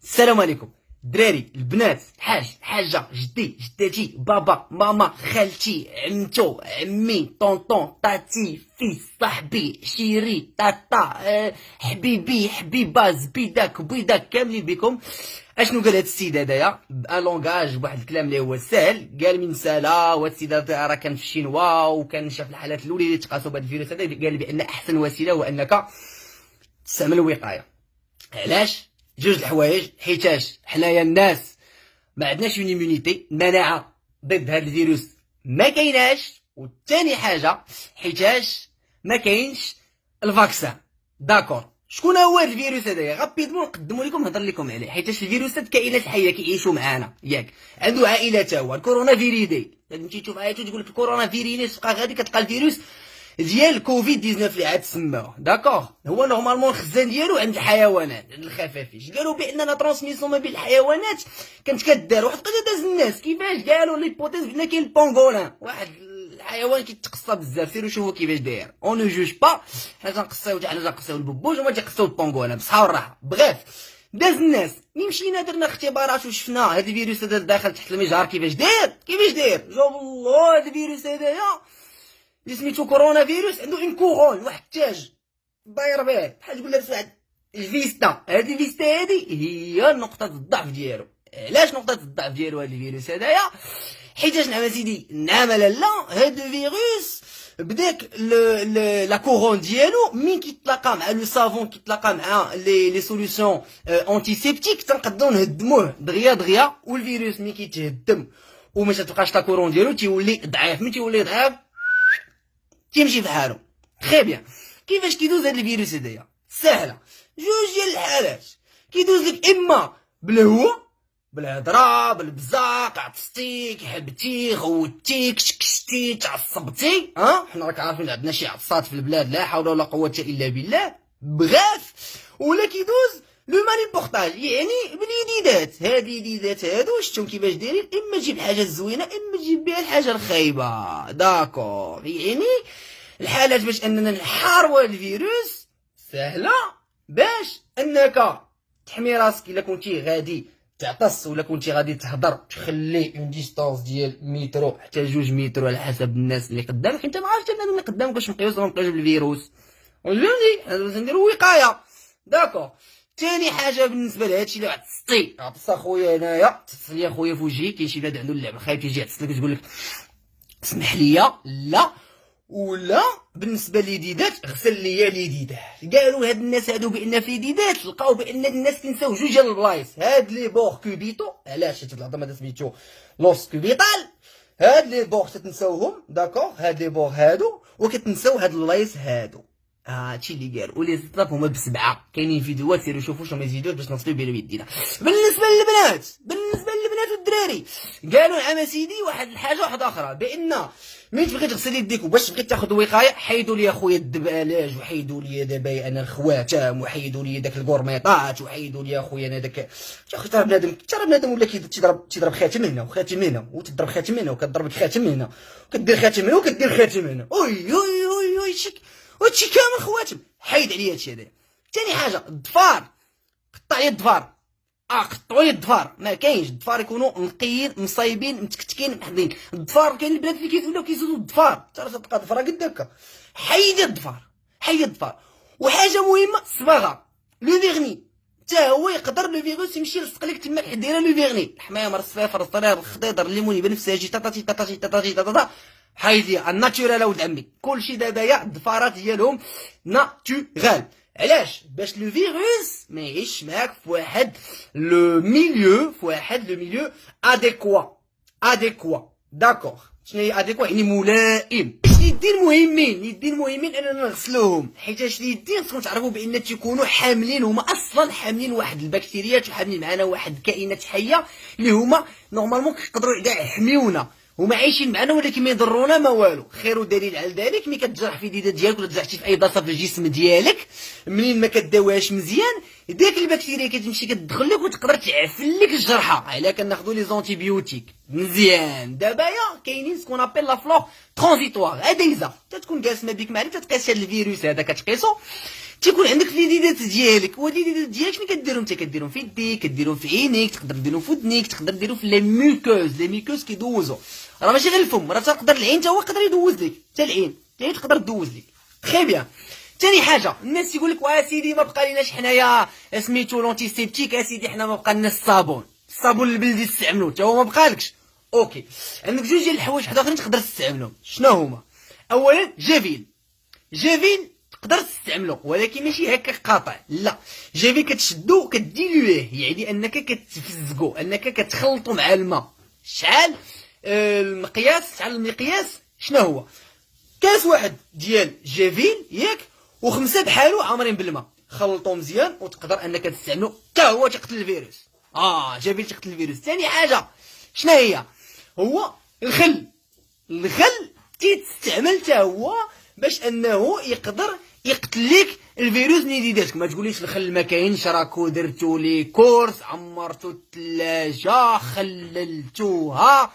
السلام عليكم الدراري البنات الحاج الحاجة جدي جداتي بابا ماما خالتي عمتو عمي طونطون طاتي فيس صاحبي شيري طاطا حبيبي حبيبة زبيدك بيدك كاملين بكم. اشنو قال هاد السيد هدايا بان لونغاج بواحد الكلام اللي هو ساهل. قال من سالا وهاد السيد هذا راه كان في الشينوا وكان شاف الحالات الاولى اللي تقاسوا بهاد الفيروس هذا. قال بان احسن وسيله هو انك تستعمل الوقايه. علاش؟ جوج الحوايج. حيتاش حنايا الناس ما عندناش اون ايمونيتي، مناعه ضد هذا الفيروس ما كايناش. والثاني حاجه حيتاش ما كاينش الفاكسان. داكور. شكون هو هذا الفيروس هذايا؟ غابيدمون نقدموا لكم نهضر لكم عليه. حيتاش الفيروسات كائنات حيه كيعيشوا معانا ياك، عنده عائله تا هو. الكورونا فيريدي تمشي تشوف عيطو تقول لك الكورونا فيرينيس تبقى غادي كتلقى الفيروس ديال كوفيد 19 اللي عاد تسماوه. داكوغ. هو نورمالمون الخزان ديالو عند الحيوانات عند الخفافيش. قالوا بان لا ترانسميسيون ما بين الحيوانات كانت كدار. واحد القضيه داز الناس كيفاش قالوا ليبوتيز بان كاين البونغولان، واحد الحيوان كيتقصى بزاف. سيروا شوفوا كيفاش داير. اون نو جوج با، حنا تنقصيو حنا تنقصيو الببوج وما تيقصيو البونغولان بصحه والراحه. بغيف داز الناس ملي مشينا درنا اختبارات وشفنا هذا الفيروس هذا داخل تحت المجهر كيفاش داير. جاب الله هذا الفيروس هذايا اللي سميتو كورونا فيروس عنده اون كورون، واحد التاج داير به بحال تقول لابس واحد الفيستا. هذه الفيستا هذه هي نقطة الضعف ديالو. علاش نقطة الضعف ديالو هذا الفيروس هذايا؟ حيتاش نعم سيدي نعم لا هذا الفيروس بداك لا كورون ديالو مين كيتلاقى مع لو صافون، كيتلاقى مع لي سوليوشن اونتيسيبتيك تنقدروا نهدموه دغيا. والفيروس مين كيتهدم وما تبقاش لا كورون ديالو تيولي ضعيف. مين تيولي ضعيف تيمشي بحالو. خي بيان. كيفاش كيدوز هاد الفيروس هدايا؟ سهله. جوج ديال الحالات كيدوز لك اما بالهواء، بالهضره، بالبزاق، عطستي، حبتي، غوتي، كشكشتي، تعصبتي. حنا راك عارفين عندنا شي عطسات في البلاد لا حول ولا قوه الا بالله. بغاف. ولا كيدوز لو ماني بورتاج، يعني باليديدات. هاد اليديدات هادو شفتهم كيفاش دايرين، اما تجيب حاجه زوينه اما تجيب بها الحاجه الخايبه. داكور. يعني الحالات باش اننا نحاربوا الفيروس سهله، باش انك تحمي راسك الا كنتي غادي تعطس ولا كنتي غادي تهضر تخلي اون ديستونس ديال مترو حتى 2 متر على حسب الناس اللي قدامك. حيت ما عرفتش انا اللي قدامك واش مقيوس ولا مبقاش بالفيروس. فهمتي؟ لازم نديرو وقايه. داكور. ثاني حاجه بالنسبه لهادشي اللي عطستي، عطس اخويا هنايا، عطس لي اخويا في وجهي. كاين شي بلاد عنده اللعب خايب تيجي يعطس لك تقول لك اسمح لي لا. ولا بالنسبه لليديدات غسل ليا اليديدات. قالوا هاد الناس هادو بان في اليديدات لقاو بان الناس كينساو جوج ديال البلايص. هاد لي بور كوبيتو، علاش حيت العظمه هذا سميتو لوس كوبيتال. هاد لي بور تتنساوهم. داكوغ. هاد لي بور هادو وكتنساو هاد البلايص هادو. هادشي اللي قال. ولي زطاف هما بسبعه. كاينين فيديوهات سيروا شوفوا شنو يزيدوا باش نصلوا بينهم يدينا. بالنسبه للبنات والدراري قالوا عام سيدي واحد الحاجه واحده اخرى، بان ملي تبغي تغسل يديك وباش تبغي تاخذ وقايه حيدوا لي اخويا الدبالاج، وحيدوا لي دابا انا الخواتم، وحيدوا لي داك الكورميطات، وحيدوا لي اخويا انا داك. ترى بنادم ولا تيضرب خاتم هنا وخاتم هنا وتضرب خاتم هنا وكتضرب خاتم هنا وكدير خاتم هنا وكدير خاتم هنا. وي شيك وهادشي كامل خواتم. حيد عليا هادشي هذا. ثاني حاجه الضفار، قطع لي الضفار. قطعوا لي الضفار. ما كاينش الضفار يكونوا نقيين مصايبين متكتكين محضين. الضفار كاين البلاد اللي ولاو كيزيدوا الضفار، ترى تلقى ضفره قد هكا. حيد الضفار. وحاجه مهمه الصباغه، لو فيغني حتى هو يقدر لو فيروس يمشي يلصق لك تما حديره لو فيغني. الحمايه الصفر الصرير الخضيضر الليموني بنفسجي تاتا حيد لي الناتورال ولد عمي. كلشي دابا يا الضفارات ديالهم ناتورال. علاش؟ باش لو فيروس ما يعيش معاك في واحد لو ميليو اديكوا. داكوغ. شنو هي اديكوا؟ يعني ملائم. اليدين مهمين اننا نغسلوهم، حيتاش اليدين خصكم تعرفوا بان تيكونوا حاملين، هما اصلا حاملين واحد البكتيريات وحاملين معنا واحد الكائنات حيه اللي هما نورمالمون كيقدروا كاع يحميونا. هما عايشين معنا ولكن ما يضرونا ما والو. خير دليل على ذلك ملي كتجرح في اليدات ديالك ولا تجرحتي في اي بلاصه في الجسم ديالك، منين ما كداوهاش مزيان داك البكتيريا كتمشي كتدخل لك وتقدر تعفن لك الجرحه. علاه كناخذوا لي زونتيبيوتيك مزيان. دابا يا كاينين سكون ابيل لا فلور ترانزيتوار. هذا اذا تتكون جالس ما بك معرفه تقيس هذا الفيروس هذا كتقيسو تيكون عندك في ليديدات ديالك. والليديدات ديالك شنو كديرهم؟ انت كديرهم في يديك، كديرهم في عينيك، تقدر ديرهم في ودنيك، تقدر ديرهم في لي ميكوز. لي ميكوز كيدوزو، راه ماشي غير الفم، راه تقدر العين تا هو يقدر يدوز لك، حتى العين تقدر تدوز لك. تري بيان. ثاني حاجه، الناس يقول لك واه سيدي ما بقى ليناش حنايا سميتو لونتيسيبتيك، اسيدي حنا ما بقى لنا الصابون البلدي تستعملو حتى هو ما بقالكش. اوكي، عندك جوج ديال الحوايج واحد اخرين تقدر تستعملهم. شنو هما؟ اولا جافيل تقدر تستعملو ولكن ماشي هكا قاطع، لا. جافيل كتشدو كديلويه، يعني انك كتفزقو، انك كتخلطو مع الماء. شحال المقياس شنو هو؟ كاس واحد ديال جافيل ياك، وخمسه بحالو عامرين بالماء، خلطو مزيان وتقدر انك تستعملو حتى هو تقتل الفيروس. جافيل تقتل الفيروس. ثاني حاجه شنو هي؟ هو الخل تيتستعمل حتى هو باش انه يقدر يقتل لك الفيروس نيديداتك. ما تقوليش الخل ما كاينش، راكو درتو لي كورس، عمرتو الثلاجه، خللتوها،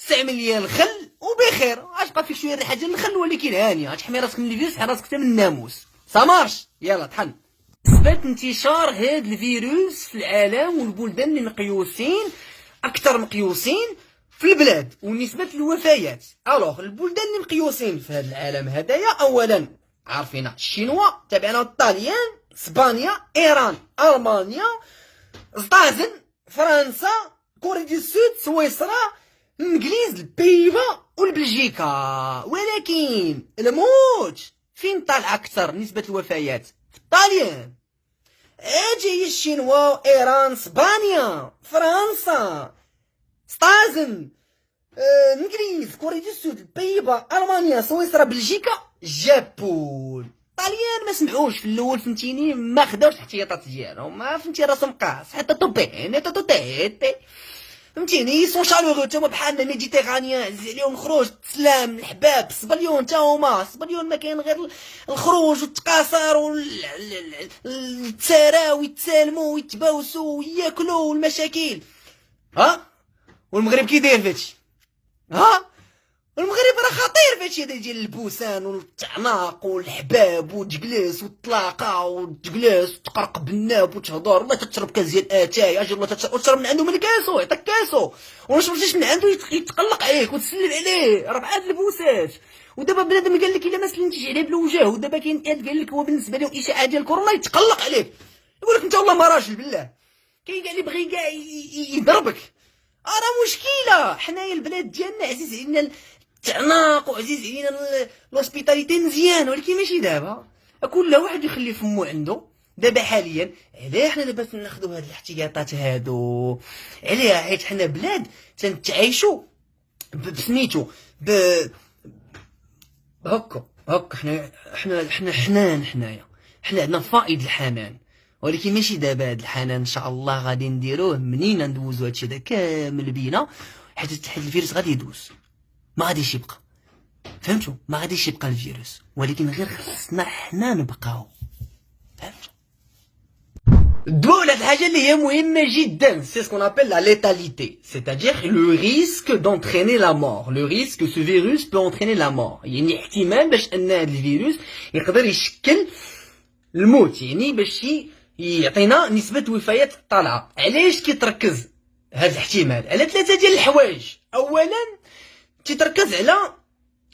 استعمل ليا الخل وبخير. اش بقى فيك شويه ريحه ديال الخل ولكن هانيه، غتحمي راسك من الفيروس، تحمي راسك حتى من الناموس. سامارش يلا طحن. نسبة انتشار هاد الفيروس في العالم والبلدان اللي مقيوسين، اكثر مقيوسين في البلاد، ونسبة الوفيات. الوغ البلدان اللي مقيوسين في هذا العالم هدايا، اولا عارفين الشينوا، تابعنا الطاليان، اسبانيا، ايران، المانيا، زطازن، فرنسا، كوريا دي السود، سويسرا، الانجليز، البيبا والبلجيكا. ولكن الموت فين طالع اكثر نسبة الوفيات؟ في الطاليان. اجي هي الشينوا، ايران، اسبانيا، فرنسا، ستازن، الانجليز، كوريا دي السود، البيبا، المانيا، سويسرا، بلجيكا، جابون. الطاليان ما سمعوش في الاول، فهمتيني، ما خداوش الاحتياطات ديالهم، ما فهمتي راسهم قاص حتى توبين توتيتي، فهمتيني. سون شالوغو تما بحالنا ميديتيرانيان، عزيز عليهم الخروج، السلام، الحباب، الصبليون تا هما. الصبليون ما كاين غير الخروج والتقاصر والتساراو ويتسالموا ويتباوسوا وياكلوا والمشاكل. والمغرب كي داير فهادشي؟ المغرب راه خطير فهادشي هذا ديال البوسان والتعناق والحباب وتجلس والطلاقه وتجلس وتقرق بالناب وتهضر، والله تشرب كاس ديال اتاي، اجي والله تشرب من عنده من كاسو، يعطيك كاسو، وما شربتيش من عنده يتقلق عليك وتسلم عليه، راه بحال البوسات. ودابا بنادم قال لك الا ما سلمتيش عليه بالوجه، ودابا كاين قال لك هو بالنسبه له اشاعه ديال كورونا يتقلق عليك، يقول لك انت والله ما راجل بالله، كاين كاع اللي بغى كاع يضربك. راه مشكله. حنايا البلاد ديالنا عزيز علينا التعناق وعزيز علينا لوسبيتاليتي مزيان، ولكن ماشي دابا. كل واحد يخلي فمو عنده. دابا حاليا علاه حنا دابا ناخذوا هاد الاحتياطات هادو؟ علاه؟ حيت حنا بلاد تنتعايشوا بسميتو هكا حنا حنان. حنا عندنا فائض الحنان، ولكن ماشي دابا. هاد الحنان ان شاء الله غادي نديروه منين ندوزو هادشي هذا كامل بينا، حيت الفيروس غادي يدوز، ما غاديش يبقى. فهمتوا؟ ما غاديش يبقى الفيروس، ولكن غير خصنا حنا نبقاو. فهمتوا؟ الدواء ولا الحاجه اللي هي مهمه جدا، سي سكون ابل لا ليتاليتي، c'est-à-dire le risque d'entraîner la mort. Le risque que ce virus peut entraîner la mort، يعني احتمال باش ان هذا الفيروس يقدر يشكل الموت، يعني باش يعطينا نسبه وفيات طالعه. علاش كيتركز هذا الاحتمال؟ على ثلاثه ديال الحوايج. اولا تيتركز على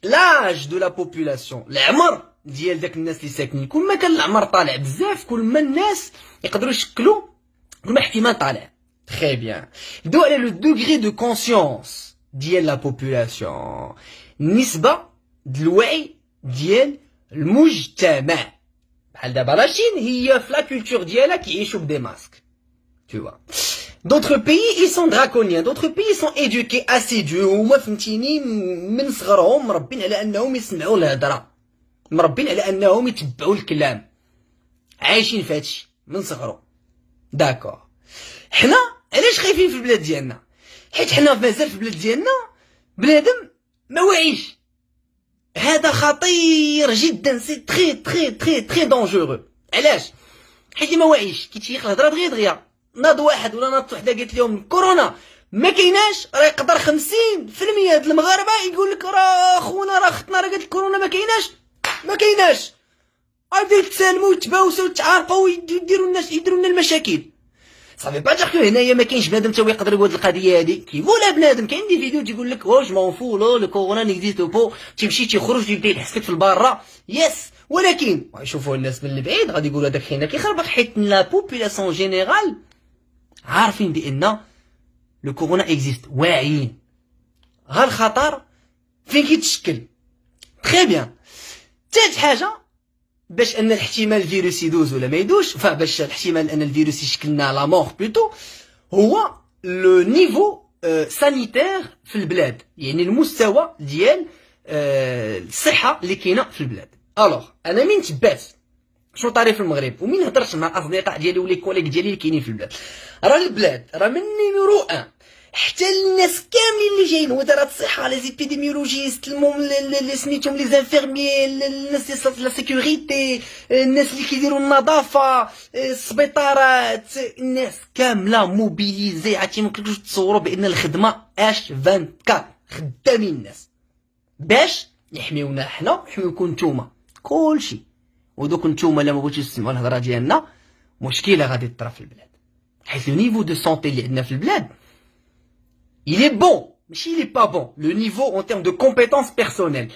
لاج دو لا بوبولاسيون، العمر ديال داك الناس اللي ساكنين. كل ما كان العمر طالع بزاف، كل ما الناس يقدروا يشكلوا، كل ما احتمال طالع. تري بيان. يدو على لو دوغري دو كونسيونس ديال لا بوبولاسيون، النسبه ديال الوعي ديال المجتمع. بحال دابا لاشين هي في لا كولتور ديالها كيعيشوا بدي ماسك، tu vois. D'autres pays ils sont draconiens, d'autres pays ils sont éduqués, assidus، هما فهمتيني من صغرهم مربين على انهم يسمعوا الهضره، مربين على انهم يتبعوا الكلام، عايشين في هادشي من صغرهم. داكور. حنا علاش خايفين في البلاد ديالنا؟ حيت حنا مازال في البلاد ديالنا بنادم ما واعيش. هذا خطير جدا، سي تري تري تري تري دونجورو. علاش؟ حيت ما واعيش كيتشيخ الهضره دغيا ناض واحد ولا ناضت وحده قالت لهم كورونا ما كايناش، راه يقدر 50% د المغاربه يقول لك راه خونا راه اختنا راه قالت كورونا ما كايناش. غادي يتسالموا ويتباوسوا ويتعارقوا ويديروا الناس يديروا لنا المشاكل. صافي با دير كو هنايا ما كاينش بنادم تا هو يقدر يقول القضيه هادي كيفو لا بنادم. كاين دي فيديو تيقول لك واش مون فو لو كورونا نيكزيست بو، تيمشي تيخرج تيبدا يحس لك في البارة يس. ولكن يشوفوا الناس من البعيد غادي يقولوا هذاك حنا كيخربق، حيت لا بوبولاسيون جينيرال عارفين بان لو كورونا اكزيست، واعيين ها الخطر فين كيتشكل. تري بيان. ثالث حاجه باش ان الاحتمال الفيروس يدوز ولا ما يدوش، باش الاحتمال ان الفيروس يشكلنا لا مور بلوتو، هو لو نيفو سانيتير في البلاد، يعني المستوى ديال الصحه اللي كاينه في البلاد. الوغ انا من تبات شنو طاري في المغرب ومين هضرت مع الاصدقاء ديالي ولي كوليك ديالي اللي كاينين في البلاد، راه البلاد راه من نيميرو 1 حتى الناس كاملين اللي جايين، وزاره الصحه، لي زيبيديميولوجيست، اللي سميتهم لي زانفيرمي، الناس ديال لا سيكوريتي، الناس اللي كيديروا النظافه، السبيطارات، الناس كامله موبيليزي. عرفتي ممكنش تصوروا بان الخدمه اش 24 خدامين الناس باش يحميونا حنا ويحميوكم نتوما كلشي. ودوك نتوما الا ما بغيتوش تسمعوا الهضره ديالنا مشكله غادي تطرا في البلاد، حيت لو نيفو دو سونتي اللي عندنا في البلاد il est bon, mais il est pas bon, le niveau en termes de compétences personnelles,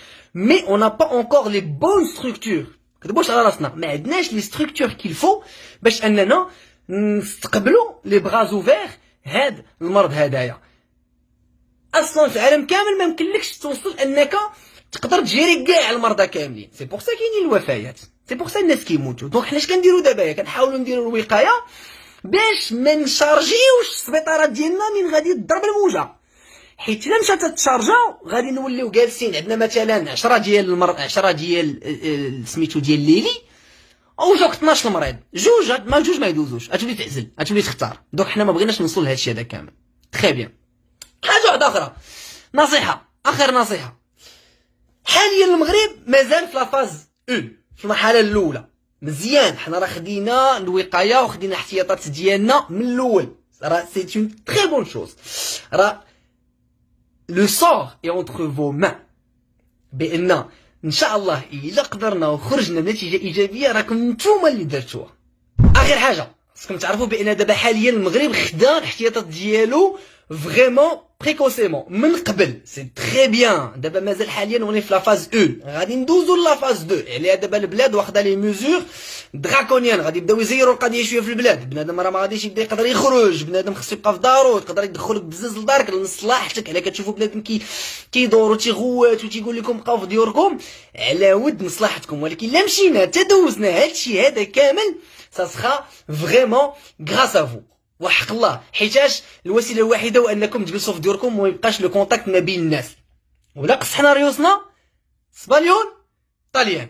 mais on n'a pas encore les bonnes structures. كتبوش على راسنا ما عندناش لي ستركتور كيلفو باش اننا نستقبلوا لي بغاز اوفير هاد المرض هدايا. اصلا في العالم كامل ما يمكنلكش توصل انك تقدر تجيري كاع المرضى كاملين، سي بور سا كاينين الوفيات، سي بور سا الناس كيموتوا. دونك حنا اش كنديروا دابا؟ كنحاولوا نديروا الوقايه باش ما نشارجيوش السبيطارات ديالنا من غادي تضرب الموجه، حيت الا مشات تشارجاو غادي نوليو جالسين عندنا مثلا 10 ديال 10 ديال سميتو ديال الليلي، او جوك 12 المريض، جوج ما يدوزوش، غتولي تعزل، غتولي تختار. دونك حنا ما بغيناش نوصل لهذا الشيء هذا كامل. تري بيان. حاجه واحده اخرى، نصيحه، اخر نصيحه، حاليا المغرب مازال في لافاز 1 في المرحله الاولى. مزيان حنا راه خدينا الوقايه وخدينا الاحتياطات ديالنا من الاول، راه سي اون تري بون شوز. راه لو سور اي اونتر فو مان، بان ان شاء الله الا قدرنا وخرجنا بنتيجه ايجابيه راكم نتوما اللي درتوها. اخر حاجه خصكم تعرفوا بان دابا حاليا المغرب خدا الاحتياطات ديالو فريمون بريكوسيمون من قبل، سي تري بيان. دابا مازال حاليا وني في لافاز 1، غادي ندوزو لافاز 2. عليها دابا البلاد واخده لي ميزور دراكونيان، غادي يبداو يزيروا القضيه شويه في البلاد. بنادم راه ما غاديش يبدا يقدر يخرج، بنادم خصو يبقى في دارو، يقدر يدخلك بزز لدارك لمصلحتك. على كتشوفوا بنادم كيدور وتيغوات وتيقول لكم بقاو في ديوركم على ود مصلحتكم، ولكن لا مشينا تدوزنا هادشي هذا كامل ساسخا فريمون غراس افو وحق الله، حيتاش الوسيله الوحيده هو انكم تجلسوا في ديوركم وما يبقاش لو كونتاكت ما بين الناس. ولا قصحنا ريوسنا سبانيول طاليان،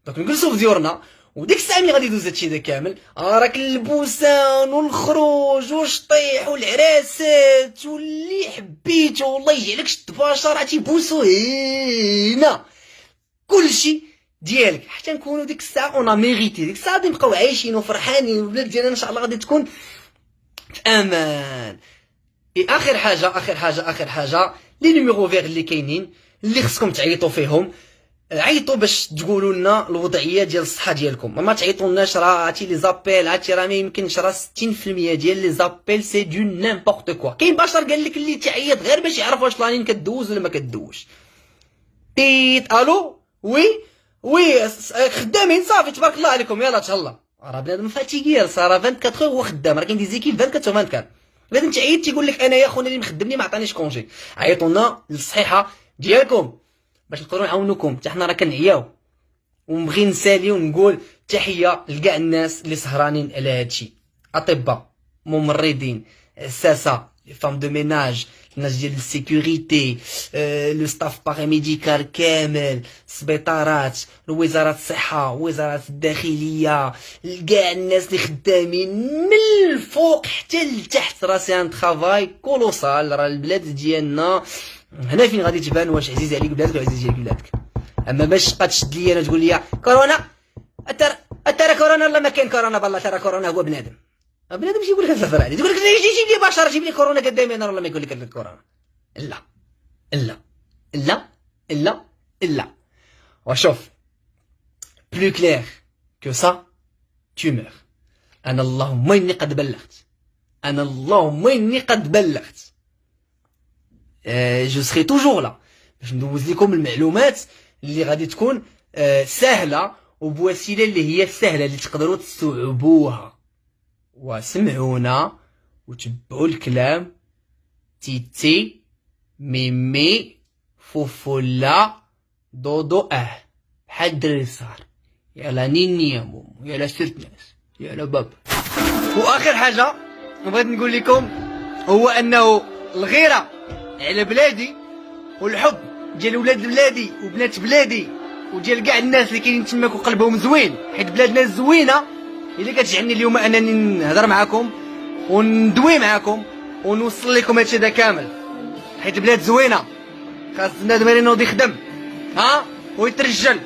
دونك نجلسوا في ديورنا، وديك الساعه ملي غادي يدوز هادشي هذا كامل راك البوسان والخروج والشطيح والعراسات واللي حبيتو والله يجعلك شد باشا راه تيبوسو هنا كلشي ديالك حتى نكونوا ديك الساعه اون ميريتي. ديك الساعه غادي نبقاو عايشين وفرحانين والبلاد ديالنا ان شاء الله غادي تكون في امان. اخر حاجه لي نيميرو فيغ اللي كاينين اللي خصكم تعيطوا فيهم، عيطوا باش تقولوا لنا الوضعيه ديال الصحه ديالكم. ما تعيطولناش راه عرفتي لي زابيل، عرفتي راه ما يمكنش، راه 60% ديال لي زابيل سي دو نيمبورط كوا. كاين بشر قال لك اللي تعيط غير باش يعرف واش لانين كدوز ولا ما كدوش. بيت الو وي خدامين صافي تبارك الله عليكم يلاه تهلا. راه بنادم فاتيكي، راه 24 هو خدام، راه كاين دي زيكيب 24 لازم تعيط تيقول لك انا يا خونا اللي مخدمني ما عطانيش كونجي. عيطوا لنا للصحيحه ديالكم باش نقدروا نعاونوكم، حتى حنا راه كنعياو ونبغي نسالي ونقول تحيه لكاع الناس اللي سهرانين على هادشي، اطباء، ممرضين، عساسه، لي فام دو ميناج، الناس ديال السيكوريتي، لو ستاف باراميديكال كامل، السبيطارات، وزاره الصحه، وزاره الداخليه، كاع الناس اللي خدامين من الفوق حتى لتحت. راه سي ان ترافاي كولوسال. راه البلاد ديالنا هنا فين غادي تبان واش عزيز عليك بلادك ولا عزيز عليك بلادك. اما باش تبقى تشد لي انا تقول لي كورونا، ترى كورونا والله ما كاين كورونا، بالله ترى كورونا هو بنادم. بنادم يجي يقول لك الهضره هذه، يقول لك جيب لي بشر، جيب لي كورونا قدامي انا، والله ما يقول لك كورونا. لا لا لا لا لا. وشوف بلو كلير que ça, tu meurs. أنا اللهم إني قد بلغت. أنا اللهم إني قد بلغت. جو سخي توجور لا باش ندوز لكم المعلومات اللي غادي تكون سهلة وبوسيلة اللي هي سهلة اللي تقدروا تستوعبوها. وسمعونا وتبعوا الكلام. تيتي ميمي فوفولا دودو بحال الدراري الصغار. يلا نيني يا مومو، يلا سيرت ناس، يلا بابا. واخر حاجه بغيت نقول لكم هو انه الغيره على بلادي والحب ديال ولاد بلادي وبنات بلادي وديال كاع الناس اللي كاينين تماك وقلبهم زوين، حيت بلادنا زوينه اللي كتجعلني اليوم انني نهضر معكم وندوي معكم ونوصل لكم هادشي هذا كامل، حيت بلاد زوينه خاص بنادم ينوض يخدم ويترجل